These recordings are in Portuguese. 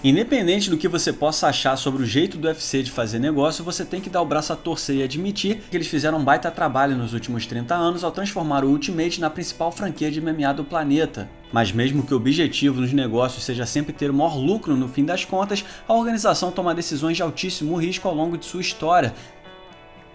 Independente do que você possa achar sobre o jeito do UFC de fazer negócio, você tem que dar o braço a torcer e admitir que eles fizeram um baita trabalho nos últimos 30 anos ao transformar o Ultimate na principal franquia de MMA do planeta. Mas mesmo que o objetivo nos negócios seja sempre ter o maior lucro no fim das contas, a organização toma decisões de altíssimo risco ao longo de sua história.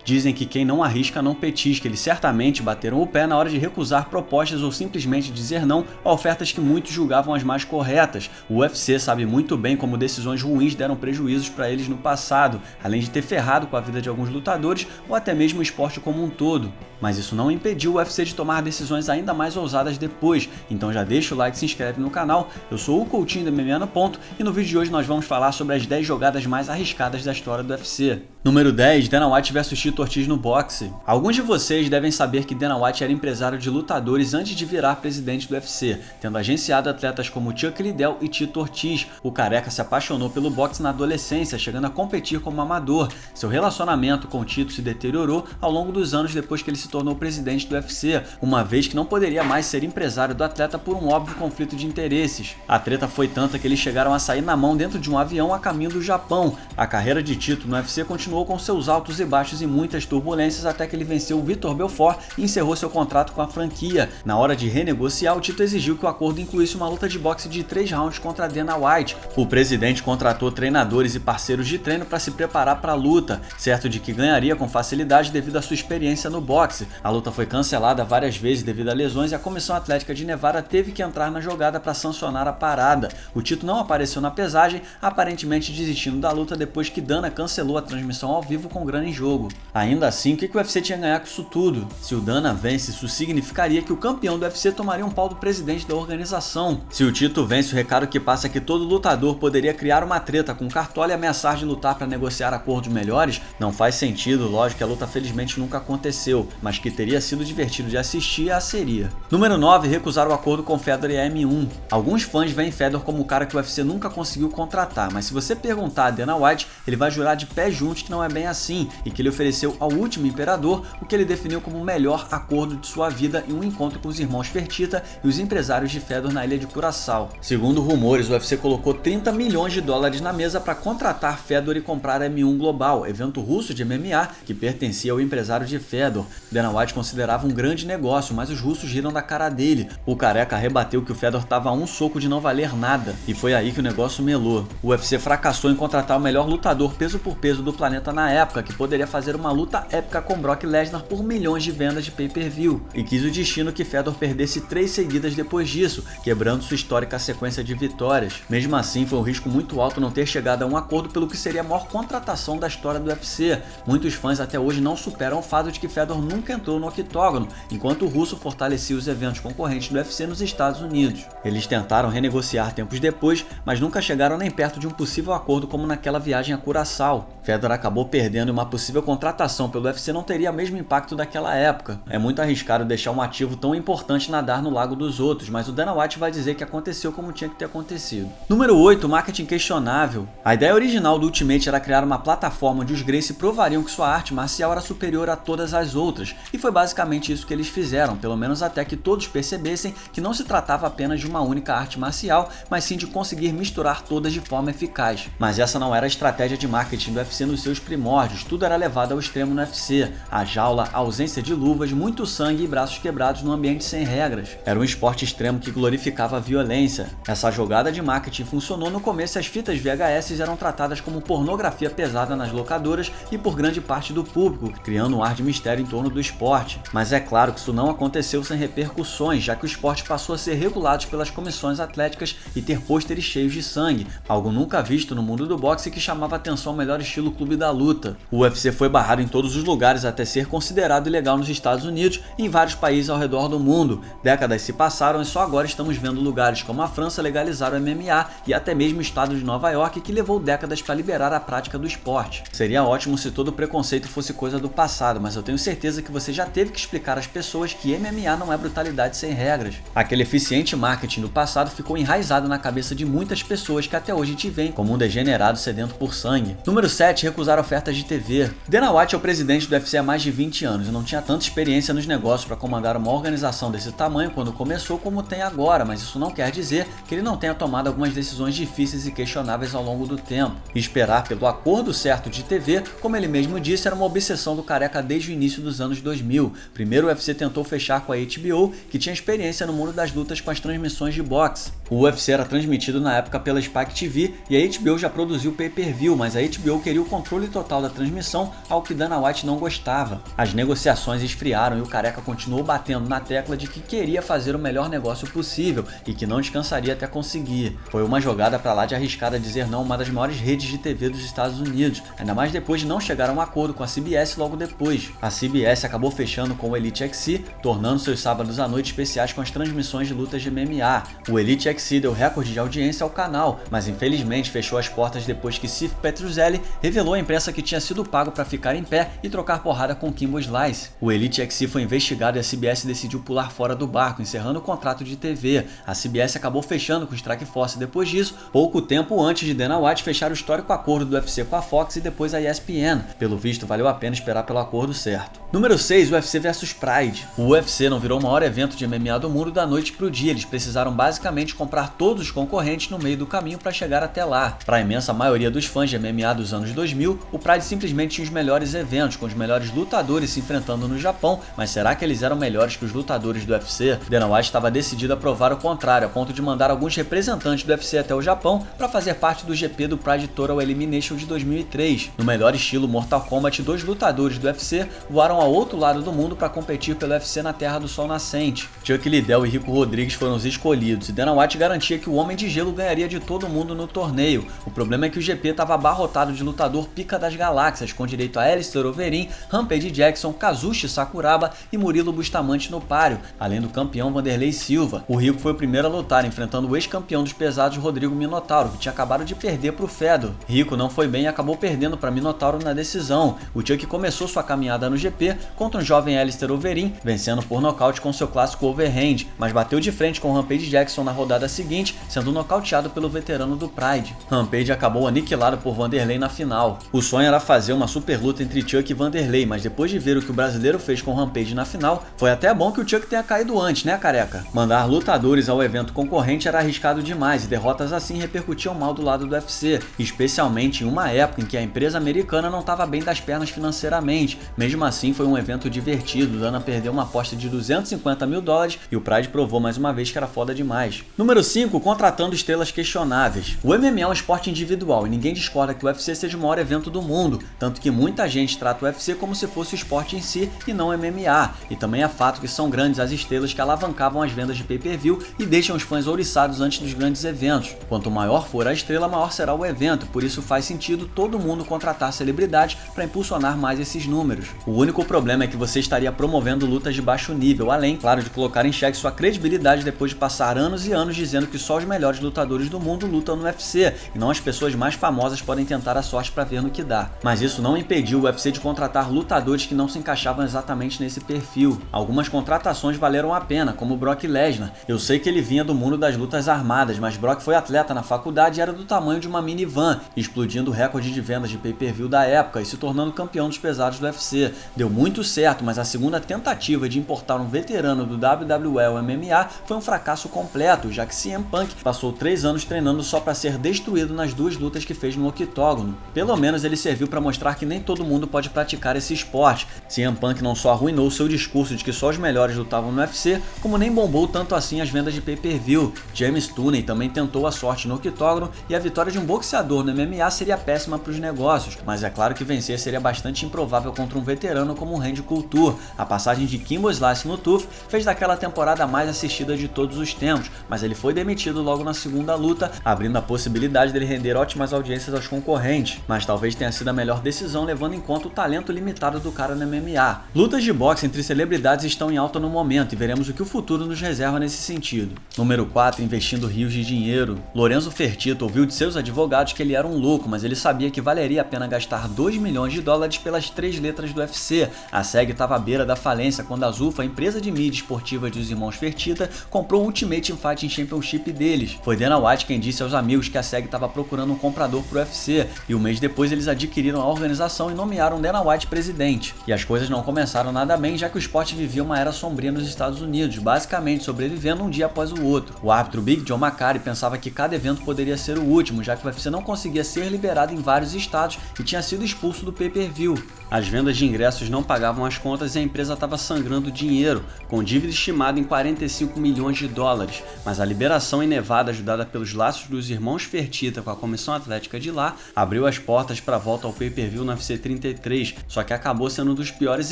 Dizem que quem não arrisca não petisca, eles certamente bateram o pé na hora de recusar propostas ou simplesmente dizer não a ofertas que muitos julgavam as mais corretas. O UFC sabe muito bem como decisões ruins deram prejuízos para eles no passado, além de ter ferrado com a vida de alguns lutadores ou até mesmo o esporte como um todo. Mas isso não impediu o UFC de tomar decisões ainda mais ousadas depois, então já deixa o like e se inscreve no canal. Eu sou o Coutinho do MMA no Ponto e no vídeo de hoje nós vamos falar sobre as 10 jogadas mais arriscadas da história do UFC. Número 10, Dana White vs Tito Ortiz no boxe. Alguns de vocês devem saber que Dana White era empresário de lutadores antes de virar presidente do UFC, tendo agenciado atletas como Chuck Liddell e Tito Ortiz. O careca se apaixonou pelo boxe na adolescência, chegando a competir como amador. Seu relacionamento com Tito se deteriorou ao longo dos anos depois que ele se tornou presidente do UFC, uma vez que não poderia mais ser empresário do atleta por um óbvio conflito de interesses. A treta foi tanta que eles chegaram a sair na mão dentro de um avião a caminho do Japão. A carreira de Tito no UFC continuou com seus altos e baixos e muitas turbulências até que ele venceu o Vitor Belfort e encerrou seu contrato com a franquia. Na hora de renegociar, o Tito exigiu que o acordo incluísse uma luta de boxe de 3 rounds contra Dana White. O presidente contratou treinadores e parceiros de treino para se preparar para a luta, certo de que ganharia com facilidade devido à sua experiência no boxe. A luta foi cancelada várias vezes devido a lesões e a Comissão Atlética de Nevada teve que entrar na jogada para sancionar a parada. O Tito não apareceu na pesagem, aparentemente desistindo da luta depois que Dana cancelou a transmissão ao vivo com grana em jogo. Ainda assim, o que o UFC tinha a ganhar com isso tudo? Se o Dana vence, isso significaria que o campeão do UFC tomaria um pau do presidente da organização. Se o Tito vence, o recado que passa é que todo lutador poderia criar uma treta com Cartola e ameaçar de lutar para negociar acordos melhores. Não faz sentido, lógico que a luta felizmente nunca aconteceu, mas que teria sido divertido de assistir, a seria. Número 9, recusar o acordo com Fedor e a M1. Alguns fãs veem Fedor como o cara que o UFC nunca conseguiu contratar, mas se você perguntar a Dana White, ele vai jurar de pé juntos que não é bem assim, e que ele ofereceu ao último imperador o que ele definiu como o melhor acordo de sua vida em um encontro com os irmãos Fertitta e os empresários de Fedor na ilha de Curaçao. Segundo rumores, o UFC colocou 30 milhões de dólares na mesa para contratar Fedor e comprar a M1 Global, evento russo de MMA que pertencia ao empresário de Fedor. Dana White considerava um grande negócio, mas os russos riram da cara dele. O careca rebateu que o Fedor estava a um soco de não valer nada, e foi aí que o negócio melou. O UFC fracassou em contratar o melhor lutador peso por peso do planeta na época, que poderia fazer uma luta épica com Brock Lesnar por milhões de vendas de pay-per-view, e quis o destino que Fedor perdesse 3 seguidas depois disso, quebrando sua histórica sequência de vitórias. Mesmo assim, foi um risco muito alto não ter chegado a um acordo pelo que seria a maior contratação da história do UFC. Muitos fãs até hoje não superam o fato de que Fedor nunca entrou no octógono, enquanto o russo fortalecia os eventos concorrentes do UFC nos Estados Unidos. Eles tentaram renegociar tempos depois, mas nunca chegaram nem perto de um possível acordo como naquela viagem a Curaçao. Fedor acabou perdendo e uma possível contratação pelo UFC não teria o mesmo impacto daquela época. É muito arriscado deixar um ativo tão importante nadar no lago dos outros, mas o Dana White vai dizer que aconteceu como tinha que ter acontecido. Número 8, marketing questionável. A ideia original do Ultimate era criar uma plataforma onde os Gracie provariam que sua arte marcial era superior a todas as outras, e foi basicamente isso que eles fizeram, pelo menos até que todos percebessem que não se tratava apenas de uma única arte marcial, mas sim de conseguir misturar todas de forma eficaz. Mas essa não era a estratégia de marketing do UFC nos seus primórdios, tudo era levado ao extremo no UFC. A jaula, a ausência de luvas, muito sangue e braços quebrados num ambiente sem regras. Era um esporte extremo que glorificava a violência. Essa jogada de marketing funcionou no começo e as fitas VHS eram tratadas como pornografia pesada nas locadoras e por grande parte do público, criando um ar de mistério em torno do esporte. Mas é claro que isso não aconteceu sem repercussões, já que o esporte passou a ser regulado pelas comissões atléticas e ter pôsteres cheios de sangue, algo nunca visto no mundo do boxe que chamava atenção ao melhor estilo clube da luta. O UFC foi barrado em todos os lugares até ser considerado ilegal nos Estados Unidos e em vários países ao redor do mundo. Décadas se passaram e só agora estamos vendo lugares como a França legalizar o MMA e até mesmo o estado de Nova York, que levou décadas para liberar a prática do esporte. Seria ótimo se todo preconceito fosse coisa do passado, mas eu tenho certeza que você já teve que explicar às pessoas que MMA não é brutalidade sem regras. Aquele eficiente marketing do passado ficou enraizado na cabeça de muitas pessoas que até hoje te veem como um degenerado sedento por sangue. Número 7, 7 recusar ofertas de TV. Dana White é o presidente do UFC há mais de 20 anos e não tinha tanta experiência nos negócios para comandar uma organização desse tamanho quando começou como tem agora, mas isso não quer dizer que ele não tenha tomado algumas decisões difíceis e questionáveis ao longo do tempo. E esperar pelo acordo certo de TV, como ele mesmo disse, era uma obsessão do careca desde o início dos anos 2000. Primeiro o UFC tentou fechar com a HBO, que tinha experiência no mundo das lutas com as transmissões de boxe. O UFC era transmitido na época pela Spike TV e a HBO já produziu pay-per-view, mas a HBO queria o controle total da transmissão, ao que Dana White não gostava. As negociações esfriaram e o careca continuou batendo na tecla de que queria fazer o melhor negócio possível e que não descansaria até conseguir. Foi uma jogada pra lá de arriscada dizer não a uma das maiores redes de TV dos Estados Unidos, ainda mais depois de não chegar a um acordo com a CBS logo depois. A CBS acabou fechando com o Elite XC, tornando seus sábados à noite especiais com as transmissões de lutas de MMA. O Elite XC deu recorde de audiência ao canal, mas infelizmente fechou as portas depois que Steve Petruzzelli revelou à imprensa que tinha sido pago para ficar em pé e trocar porrada com Kimbo Slice. O Elite XC foi investigado e a CBS decidiu pular fora do barco, encerrando o contrato de TV. A CBS acabou fechando com o Strike Force depois disso, pouco tempo antes de Dana White fechar o histórico acordo do UFC com a Fox e depois a ESPN. Pelo visto, valeu a pena esperar pelo acordo certo. Número 6, UFC vs Pride. O UFC não virou o maior evento de MMA do mundo da noite pro dia, eles precisaram basicamente comprar todos os concorrentes no meio do caminho para chegar até lá. Para a imensa maioria dos fãs de MMA dos anos 2000, o Pride simplesmente tinha os melhores eventos, com os melhores lutadores se enfrentando no Japão, mas será que eles eram melhores que os lutadores do UFC? Dana White estava decidido a provar o contrário, a ponto de mandar alguns representantes do UFC até o Japão para fazer parte do GP do Pride Total Elimination de 2003. No melhor estilo Mortal Kombat, 2 lutadores do UFC voaram ao outro lado do mundo para competir pelo UFC na Terra do Sol Nascente. Chuck Liddell e Rico Rodrigues foram os escolhidos, e Dana White garantia que o Homem de Gelo ganharia de todo mundo no torneio. O problema é que o GP estava abarrotado de lutador pica das galáxias, com direito a Alistair Overeem, Rampage Jackson, Kazushi Sakuraba e Murilo Bustamante no páreo, além do campeão Vanderlei Silva. O Rico foi o primeiro a lutar, enfrentando o ex-campeão dos pesados Rodrigo Minotauro, que tinha acabado de perder para o Fedor. Rico não foi bem e acabou perdendo para Minotauro na decisão. O Chuck começou sua caminhada no GP contra o jovem Alistair Overeem, vencendo por nocaute com seu clássico overhand, mas bateu de frente com Rampage Jackson na rodada seguinte, sendo nocauteado pelo veterano do Pride. Rampage acabou aniquilado por Vanderlei na final. O sonho era fazer uma super luta entre Chuck e Vanderlei, mas depois de ver o que o brasileiro fez com Rampage na final, foi até bom que o Chuck tenha caído antes, né, careca? Mandar lutadores ao evento concorrente era arriscado demais e derrotas assim repercutiam mal do lado do UFC, especialmente em uma época em que a empresa americana não estava bem das pernas financeiramente. Mesmo assim, foi um evento divertido, Dana perdeu uma aposta de $250 mil e o Pride provou mais uma vez que era foda demais. Número 5, contratando estrelas questionáveis. O MMA é um esporte individual e ninguém discorda que o UFC seja o maior evento do mundo, tanto que muita gente trata o UFC como se fosse o esporte em si e não MMA, e também é fato que são grandes as estrelas que alavancavam as vendas de pay-per-view e deixam os fãs ouriçados antes dos grandes eventos. Quanto maior for a estrela, maior será o evento, por isso faz sentido todo mundo contratar celebridades para impulsionar mais esses números. O único problema é que você estaria promovendo lutas de baixo nível, além, claro, de colocar em xeque sua credibilidade depois de passar anos e anos dizendo que só os melhores lutadores do mundo lutam no UFC, e não as pessoas mais famosas podem tentar a sorte para ver no que dá. Mas isso não impediu o UFC de contratar lutadores que não se encaixavam exatamente nesse perfil. Algumas contratações valeram a pena, como Brock Lesnar. Eu sei que ele vinha do mundo das lutas armadas, mas Brock foi atleta na faculdade e era do tamanho de uma minivan, explodindo o recorde de vendas de pay-per-view da época e se tornando campeão dos pesados do UFC. Deu muito certo, mas a segunda tentativa de importar um veterano do WWE ao MMA foi um fracasso completo, já que CM Punk passou 3 anos treinando só para ser destruído nas 2 lutas que fez no octógono. Pelo menos ele serviu para mostrar que nem todo mundo pode praticar esse esporte. CM Punk não só arruinou seu discurso de que só os melhores lutavam no UFC, como nem bombou tanto assim as vendas de pay-per-view. James Toney também tentou a sorte no octógono e a vitória de um boxeador no MMA seria péssima para os negócios, mas é claro que vencer seria bastante improvável contra um veterano como o Randy Couture. A passagem de Kimbo Slice no TUF fez daquela temporada a mais assistida de todos os tempos, mas ele foi demitido logo na segunda luta, abrindo a possibilidade dele render ótimas audiências aos concorrentes, mas talvez tenha sido a melhor decisão levando em conta o talento limitado do cara no MMA. Lutas de boxe entre celebridades estão em alta no momento e veremos o que o futuro nos reserva nesse sentido. Número 4, investindo rios de dinheiro. Lorenzo Fertitta ouviu de seus advogados que ele era um louco, mas ele sabia que valeria a pena gastar $2 milhões pelas 3 letras do UFC. A SEG estava à beira da falência quando a Zuffa, a empresa de mídia esportiva dos irmãos Fertitta, comprou o Ultimate Fighting Championship deles. Foi Dana White quem disse aos amigos que a SEG estava procurando um comprador pro UFC, e um mês depois eles adquiriram a organização e nomearam Dana White presidente. E as coisas não começaram nada bem, já que o esporte vivia uma era sombria nos Estados Unidos, basicamente sobrevivendo um dia após o outro. O árbitro Big John McCarthy pensava que cada evento poderia ser o último, já que o UFC não conseguia ser liberado em vários estados e tinha sido expulso do pay-per-view. As vendas de ingressos não pagavam as contas e a empresa estava sangrando dinheiro, com dívida estimada em 45 milhões de dólares, mas a liberação em Nevada, ajudada pelos laços dos irmãos Fertitta com a comissão atlética de lá, abriu as portas para a volta ao pay-per-view no UFC 33, só que acabou sendo um dos piores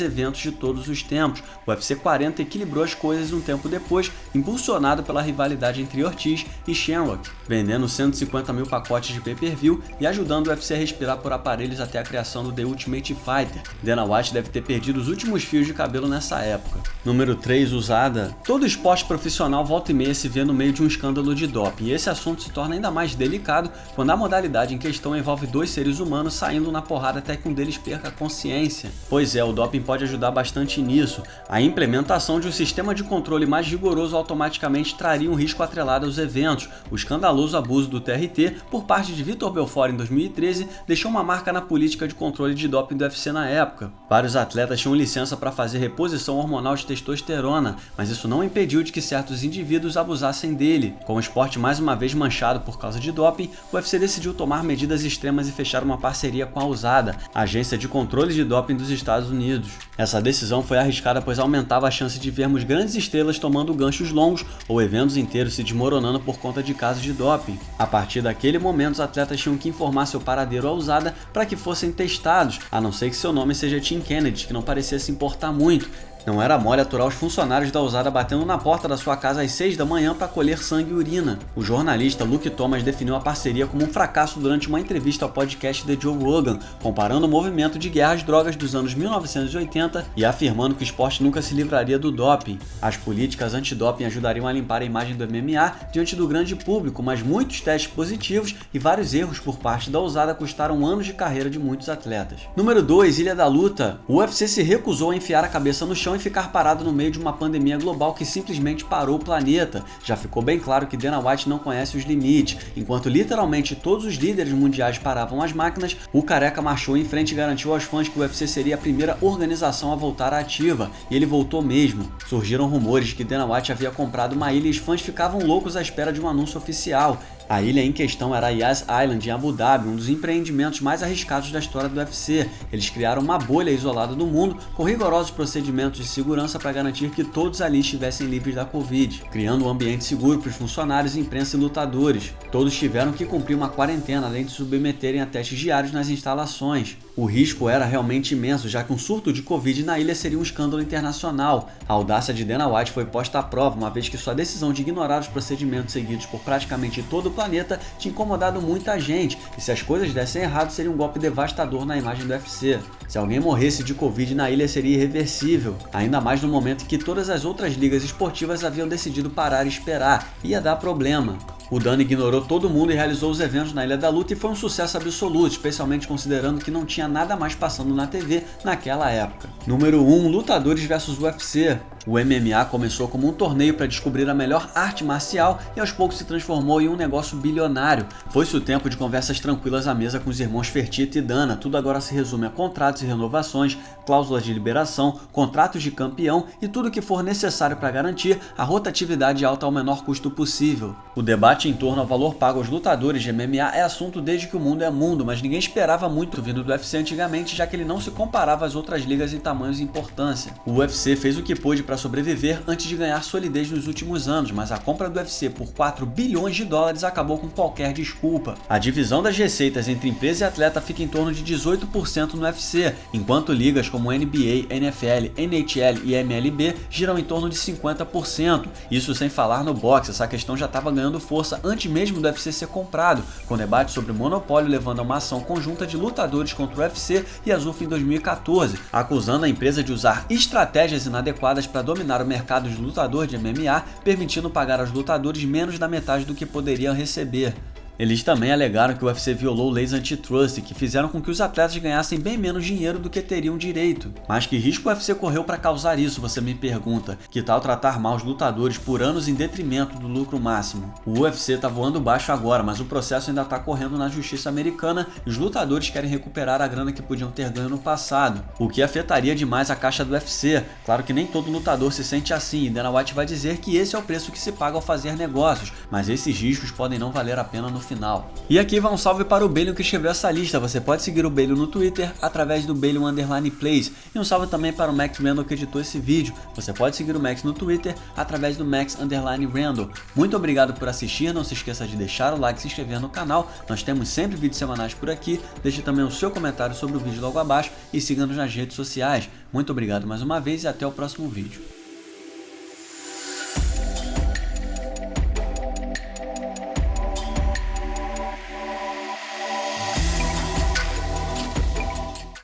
eventos de todos os tempos. O UFC 40 equilibrou as coisas um tempo depois, impulsionado pela rivalidade entre Ortiz e Shamrock, vendendo 150 mil pacotes de pay-per-view e ajudando o UFC a respirar por aparelhos até a criação do The Ultimate Fighter. Dana White deve ter perdido os últimos fios de cabelo nessa época. Número 3, USADA. Todo esporte profissional volta e meia se vê no meio de um escândalo de doping, e esse assunto se torna ainda mais delicado quando a modalidade em questão envolve dois seres humanos saindo na porrada até que um deles perca a consciência. Pois é, o doping pode ajudar bastante nisso. A implementação de um sistema de controle mais rigoroso automaticamente traria um risco atrelado aos eventos. O escandaloso abuso do TRT por parte de Vitor Belfort em 2013 deixou uma marca na política de controle de doping do UFC na época. Vários atletas tinham licença para fazer reposição hormonal de testosterona, mas isso não impediu de que certos indivíduos abusassem dele. Com o esporte mais uma vez manchado por causa de doping, o UFC decidiu tomar medidas extremas e fechar uma parceria com a USADA, a Agência de Controle de Doping dos Estados Unidos. Essa decisão foi arriscada pois aumentava a chance de vermos grandes estrelas tomando ganchos longos ou eventos inteiros se desmoronando por conta de casos de doping. A partir daquele momento, os atletas tinham que informar seu paradeiro à USADA para que fossem testados, a não ser que seu nome seja Tim Kennedy, que não parecia se importar muito. Não era mole aturar os funcionários da USADA batendo na porta da sua casa às 6 da manhã para colher sangue e urina. O jornalista Luke Thomas definiu a parceria como um fracasso durante uma entrevista ao podcast The Joe Rogan, comparando o movimento de guerra às drogas dos anos 1980 e afirmando que o esporte nunca se livraria do doping. As políticas antidoping ajudariam a limpar a imagem do MMA diante do grande público, mas muitos testes positivos e vários erros por parte da USADA custaram anos de carreira de muitos atletas. Número 2, Ilha da Luta. O UFC se recusou a enfiar a cabeça no chão e ficar parado no meio de uma pandemia global que simplesmente parou o planeta. Já ficou bem claro que Dana White não conhece os limites. Enquanto literalmente todos os líderes mundiais paravam as máquinas, o careca marchou em frente e garantiu aos fãs que o UFC seria a primeira organização a voltar à ativa, e ele voltou mesmo. Surgiram rumores que Dana White havia comprado uma ilha e os fãs ficavam loucos à espera de um anúncio oficial. A ilha em questão era Yas Island, em Abu Dhabi, um dos empreendimentos mais arriscados da história do UFC. Eles criaram uma bolha isolada do mundo, com rigorosos procedimentos de segurança para garantir que todos ali estivessem livres da Covid, criando um ambiente seguro para os funcionários, imprensa e lutadores. Todos tiveram que cumprir uma quarentena, além de se submeterem a testes diários nas instalações. O risco era realmente imenso, já que um surto de Covid na ilha seria um escândalo internacional. A audácia de Dana White foi posta à prova, uma vez que sua decisão de ignorar os procedimentos seguidos por praticamente todo o planeta tinha incomodado muita gente, e se as coisas dessem errado seria um golpe devastador na imagem do UFC. Se alguém morresse de Covid na ilha seria irreversível, ainda mais no momento em que todas as outras ligas esportivas haviam decidido parar e esperar. Ia dar problema. O Dana ignorou todo mundo e realizou os eventos na Ilha da Luta e foi um sucesso absoluto, especialmente considerando que não tinha nada mais passando na TV naquela época. Número 1, lutadores versus UFC. O MMA começou como um torneio para descobrir a melhor arte marcial e aos poucos se transformou em um negócio bilionário. Foi-se o tempo de conversas tranquilas à mesa com os irmãos Fertitta e Dana, tudo agora se resume a contratos e renovações, cláusulas de liberação, contratos de campeão e tudo o que for necessário para garantir a rotatividade alta ao menor custo possível. O debate em torno ao valor pago aos lutadores de MMA é assunto desde que o mundo é mundo, mas ninguém esperava muito vindo do UFC antigamente, já que ele não se comparava às outras ligas em tamanhos e importância. O UFC fez o que pôde para sobreviver antes de ganhar solidez nos últimos anos, mas a compra do UFC por 4 bilhões de dólares acabou com qualquer desculpa. A divisão das receitas entre empresa e atleta fica em torno de 18% no UFC, enquanto ligas como NBA, NFL, NHL e MLB giram em torno de 50%. Isso sem falar no boxe, essa questão já estava ganhando força antes mesmo do UFC ser comprado, com debate sobre o monopólio levando a uma ação conjunta de lutadores contra o UFC e a ZUF em 2014, acusando a empresa de usar estratégias inadequadas para dominar o mercado de lutador de MMA, permitindo pagar aos lutadores menos da metade do que poderiam receber. Eles também alegaram que o UFC violou leis antitrust que fizeram com que os atletas ganhassem bem menos dinheiro do que teriam direito. Mas que risco o UFC correu para causar isso, você me pergunta? Que tal tratar mal os lutadores por anos em detrimento do lucro máximo? O UFC tá voando baixo agora, mas o processo ainda tá correndo na justiça americana e os lutadores querem recuperar a grana que podiam ter ganho no passado, o que afetaria demais a caixa do UFC. Claro que nem todo lutador se sente assim, e Dana White vai dizer que esse é o preço que se paga ao fazer negócios, mas esses riscos podem não valer a pena no final. E aqui vai um salve para o Belion que escreveu essa lista. Você pode seguir o Belion no Twitter através do Belion_Plays, e um salve também para o Max Randall que editou esse vídeo. Você pode seguir o Max no Twitter através do Max_Randall. Muito obrigado por assistir, não se esqueça de deixar o like e se inscrever no canal. Nós temos sempre vídeos semanais por aqui. Deixe também o seu comentário sobre o vídeo logo abaixo e siga-nos nas redes sociais. Muito obrigado mais uma vez e até o próximo vídeo.